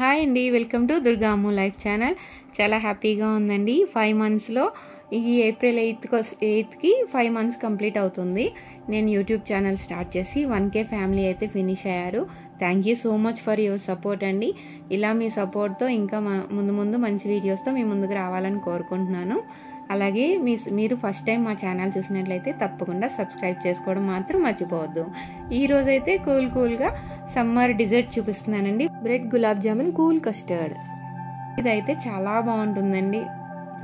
Hi అండి, welcome to Durga Ammu life channel. చాలా హ్యాపీగా ఉందండి. 5 మంత్స్లో ఈ ఏప్రిల్ 8కి 5 మంత్స్ కంప్లీట్ అవుతుంది. నేను యూట్యూబ్ ఛానల్ స్టార్ట్ చేసి 1K ఫ్యామిలీ అయితే ఫినిష్ అయ్యారు. Thank you so much for your support అండి. ఇలా మీ సపోర్ట్తో ఇంకా ముందు మంచి వీడియోస్తో మీ ముందుకు రావాలని కోరుకుంటున్నాను. అలాగే మీరు ఫస్ట్ టైం మా ఛానల్ చూసినట్లయితే తప్పకుండా సబ్స్క్రైబ్ చేసుకోవడం మాత్రం మర్చిపోవద్దు. ఈరోజైతే కూల్గా సమ్మర్ డిజర్ట్ చూపిస్తున్నానండి. Bread gulab jamun cool custard. ఇదైతే చాలా బాగుంటుందండి.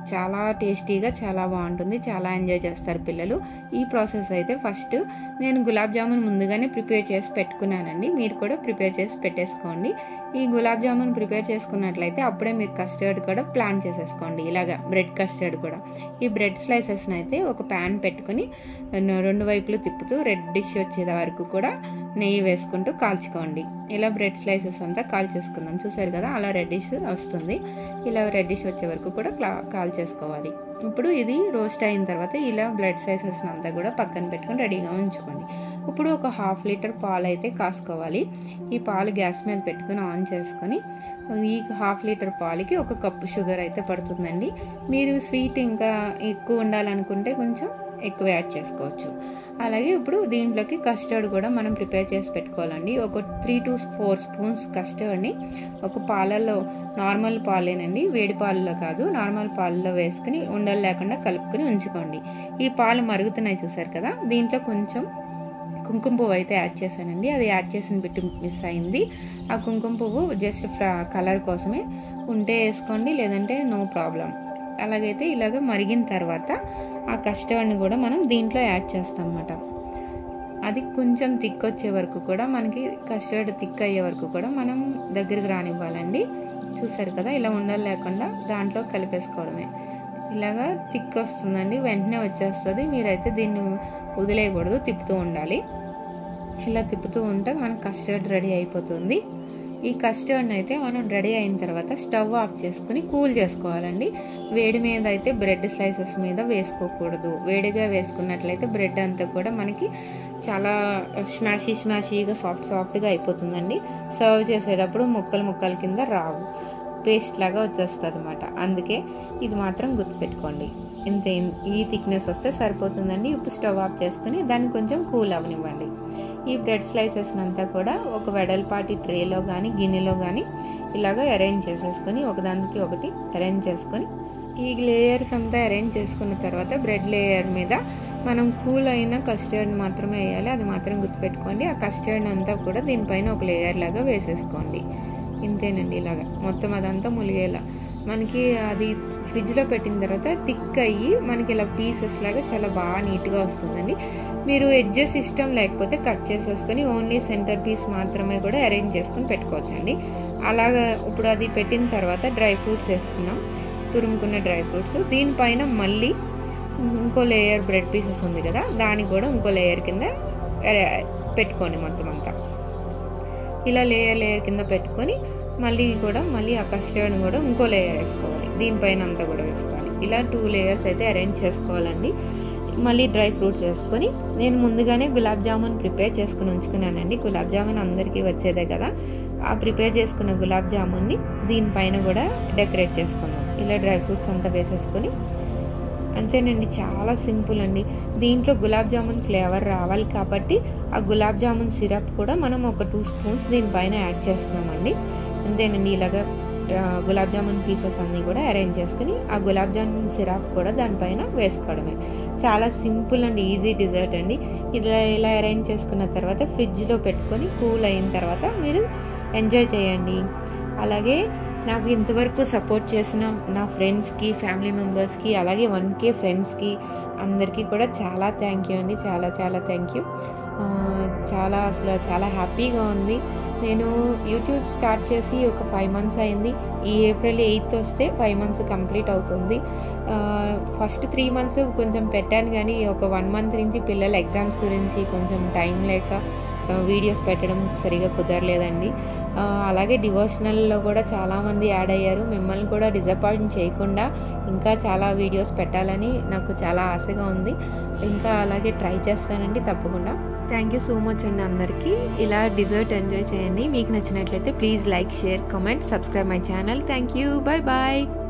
చాలా టేస్టీగా చాలా బాగుంటుంది. చాలా ఎంజాయ్ చేస్తారు పిల్లలు. ఈ ప్రాసెస్ అయితే ఫస్ట్ నేను గులాబ్ జామున్ ముందుగానే ప్రిపేర్ చేసి పెట్టుకున్నానండి. మీరు కూడా ప్రిపేర్ చేసి పెట్టేసుకోండి. ఈ గులాబ్ జామున్ ప్రిపేర్ చేసుకున్నట్లయితే అప్పుడే మీరు కస్టర్డ్ కూడా ప్లాన్ చేసేసుకోండి. ఇలాగా బ్రెడ్ కస్టర్డ్ కూడా. ఈ బ్రెడ్ స్లైసెస్ని అయితే ఒక ప్యాన్ పెట్టుకుని 2 వైపులు తిప్పుతూ రెడ్డిష్ వచ్చే వరకు కూడా నెయ్యి వేసుకుంటూ కాల్చుకోండి. ఇలా బ్రెడ్ స్లైసెస్ అంతా కాల్చేసుకుందాం. చూసారు కదా, అలా రెడ్డిష్ వస్తుంది. ఇలా రెడ్డిష్ వచ్చే వరకు కూడా కాల్చేసుకోవాలి. ఇప్పుడు ఇది రోస్ట్ అయిన తర్వాత ఇలా బ్రెడ్ స్లైసెస్ అంతా కూడా పక్కన పెట్టుకొని రెడీగా ఉంచుకోండి. ఇప్పుడు ఒక 1/2 లీటర్ పాలు అయితే కాసుకోవాలి. ఈ పాలు గ్యాస్ మీద పెట్టుకుని ఆన్ చేసుకొని ఈ 1/2 లీటర్ పాలకి 1 కప్పు షుగర్ అయితే పడుతుందండి. మీరు స్వీట్ ఇంకా ఎక్కువ ఉండాలనుకుంటే కొంచెం ఎక్కువ యాడ్ చేసుకోవచ్చు. అలాగే ఇప్పుడు దీంట్లోకి కస్టర్డ్ కూడా మనం ప్రిపేర్ చేసి పెట్టుకోవాలండి. ఒక 3 to 4 స్పూన్స్ కస్టర్డ్ని ఒక పాలల్లో, నార్మల్ పాలేనండి, వేడి పాలలో కాదు, నార్మల్ పాలలో వేసుకుని ఉండలు లేకుండా కలుపుకొని ఉంచుకోండి. ఈ పాలు మరుగుతున్నాయి చూసారు కదా, దీంట్లో కొంచెం కుంకుమ పువ్వు అయితే యాడ్ చేశానండి. అది యాడ్ చేసిన బిట్ మిస్ అయింది. ఆ కుంకుమ పువ్వు జస్ట్ కలర్ కోసమే, ఉంటే వేసుకోండి, లేదంటే నో ప్రాబ్లం. అలాగైతే ఇలాగ మరిగిన తర్వాత ఆ కస్టర్డ్ని కూడా మనం దీంట్లో యాడ్ చేస్తాం అన్నమాట. అది కొంచెం థిక్ వచ్చే వరకు కూడా, మనకి కస్టర్డ్ థిక్ అయ్యే వరకు కూడా మనం దగ్గరికి రానివ్వాలండి. చూసారు కదా, ఇలా ఉండలు లేకుండా దాంట్లో కలిపేసుకోవడమే. ఇలాగా థిక్ వస్తుందండి, వెంటనే వచ్చేస్తుంది. మీరైతే దీన్ని వదిలేయకూడదు, తిప్పుతూ ఉండాలి. ఇలా తిప్పుతూ ఉంటే మనకు కస్టర్డ్ రెడీ అయిపోతుంది. ఈ కస్టర్డ్ని అయితే మనం రెడీ అయిన తర్వాత స్టవ్ ఆఫ్ చేసుకుని కూల్ చేసుకోవాలండి. వేడి మీద అయితే బ్రెడ్ స్లైసెస్ మీద వేసుకోకూడదు. వేడిగా వేసుకున్నట్లయితే బ్రెడ్ అంతా కూడా మనకి చాలా స్మాషీగా సాఫ్ట్గా అయిపోతుందండి. సర్వ్ చేసేటప్పుడు ముక్కలు కింద రావు, పేస్ట్ లాగా వచ్చేస్తుంది అన్నమాట. అందుకే ఇది మాత్రం గుర్తుపెట్టుకోండి. ఇంతే, ఈ థిక్నెస్ వస్తే సరిపోతుందండి. ఇప్పుడు స్టవ్ ఆఫ్ చేసుకుని దాన్ని కొంచెం కూల్ అవనివ్వండి. ఈ బ్రెడ్ స్లైసెస్ అంతా కూడా ఒక వెడల్పాటి ట్రేలో కానీ గిన్నెలో కానీ ఇలాగ అరేంజ్ చేసేసుకొని ఒకదానికి ఒకటి అరేంజ్ చేసుకొని, ఈ లేయర్స్ అంతా అరేంజ్ చేసుకున్న తర్వాత బ్రెడ్ లేయర్ మీద మనం కూల్ అయిన కస్టర్డ్ మాత్రమే వేయాలి. అది మాత్రం గుర్తుపెట్టుకోండి. ఆ కస్టర్డ్ అంతా కూడా దీనిపైన ఒక లేయర్ లాగా వేసేసుకోండి. ఇంతేనండి. ఇలాగా మొత్తం అదంతా ములిగేలా మనకి అది ఫ్రిడ్జ్లో పెట్టిన తర్వాత థిక్ అయ్యి మనకి ఇలా పీసెస్ లాగా చాలా బాగా నీట్గా వస్తుందండి. మీరు ఎడ్జెస్ ఇష్టం లేకపోతే కట్ చేసేసుకొని ఓన్లీ సెంటర్ పీస్ మాత్రమే కూడా అరేంజ్ చేసుకుని పెట్టుకోవచ్చండి. అలాగా ఇప్పుడు అది పెట్టిన తర్వాత డ్రై ఫ్రూట్స్ వేసుకున్నాం, తురుముకున్న డ్రై ఫ్రూట్స్. దీనిపైన మళ్ళీ ఇంకో లేయర్ బ్రెడ్ పీసెస్ ఉంది కదా, దాన్ని కూడా ఇంకో లేయర్ కింద పెట్టుకోండి. మొత్తం అంతా ఇలా లేయర్ కింద పెట్టుకొని మళ్ళీ ఆ కస్టర్డ్ని కూడా ఇంకో లేయర్ వేసుకోవాలి. దీనిపైన అంతా కూడా వేసుకోవాలి. ఇలా 2 లేయర్స్ అయితే అరేంజ్ చేసుకోవాలండి. మళ్ళీ డ్రై ఫ్రూట్స్ వేసుకొని, నేను ముందుగానే గులాబ్ జామున్ ప్రిపేర్ చేసుకుని ఉంచుకున్నానండి. గులాబ్ జామున్ అందరికీ వచ్చేదే కదా. ఆ ప్రిపేర్ చేసుకున్న గులాబ్ జామున్ని దీనిపైన కూడా డెకరేట్ చేసుకున్నాం. ఇలా డ్రై ఫ్రూట్స్ అంతా వేసేసుకొని అంతేనండి. చాలా సింపుల్ అండి. దీంట్లో గులాబ్ జామున్ ఫ్లేవర్ రావాలి కాబట్టి ఆ గులాబ్ జామున్ సిరప్ కూడా మనం ఒక 2 స్పూన్స్ దీనిపైన యాడ్ చేస్తున్నామండి. అంతేనండి. ఇలాగ గులాబ్ జామున్ పీసెస్ అన్నీ కూడా అరేంజ్ చేసుకుని ఆ గులాబ్ జామున్ సిరప్ కూడా దానిపైన వేసుకోవడమే. చాలా సింపుల్ అండ్ ఈజీ డిజర్ట్ అండి. ఇలా అరేంజ్ చేసుకున్న తర్వాత ఫ్రిడ్జ్లో పెట్టుకొని కూల్ అయిన తర్వాత మీరు ఎంజాయ్ చేయండి. అలాగే నాకు ఇంతవరకు సపోర్ట్ చేసిన నా ఫ్రెండ్స్కి, ఫ్యామిలీ మెంబర్స్కి, అలాగే 1K ఫ్రెండ్స్కి అందరికీ కూడా చాలా థ్యాంక్ యూ అండి. చాలా థ్యాంక్ యూ. చాలా హ్యాపీగా ఉంది. నేను యూట్యూబ్ స్టార్ట్ చేసి ఒక 5 మంత్స్ అయింది. ఈ ఏప్రిల్ 8 వస్తే 5 మంత్స్ కంప్లీట్ అవుతుంది. ఫస్ట్ 3 మంత్స్ కొంచెం పెట్టాను, కానీ ఒక 1 మంత్ నుంచి పిల్లల ఎగ్జామ్స్ గురించి కొంచెం టైం లేక వీడియోస్ పెట్టడం సరిగా కుదరలేదండి. అలాగే డివోషనల్లో కూడా చాలామంది యాడ్ అయ్యారు. మిమ్మల్ని కూడా డిసప్పాయింట్ చేయకుండా ఇంకా చాలా వీడియోస్ పెట్టాలని నాకు చాలా ఆశగా ఉంది. ఇంకా అలాగే ట్రై చేస్తానండి తప్పకుండా. థ్యాంక్ యూ సో మచ్ అండి అందరికీ. ఇలా డిజర్ట్ ఎంజాయ్ చేయండి. మీకు నచ్చినట్లయితే please like, share, comment, subscribe my channel. Thank you. Bye bye.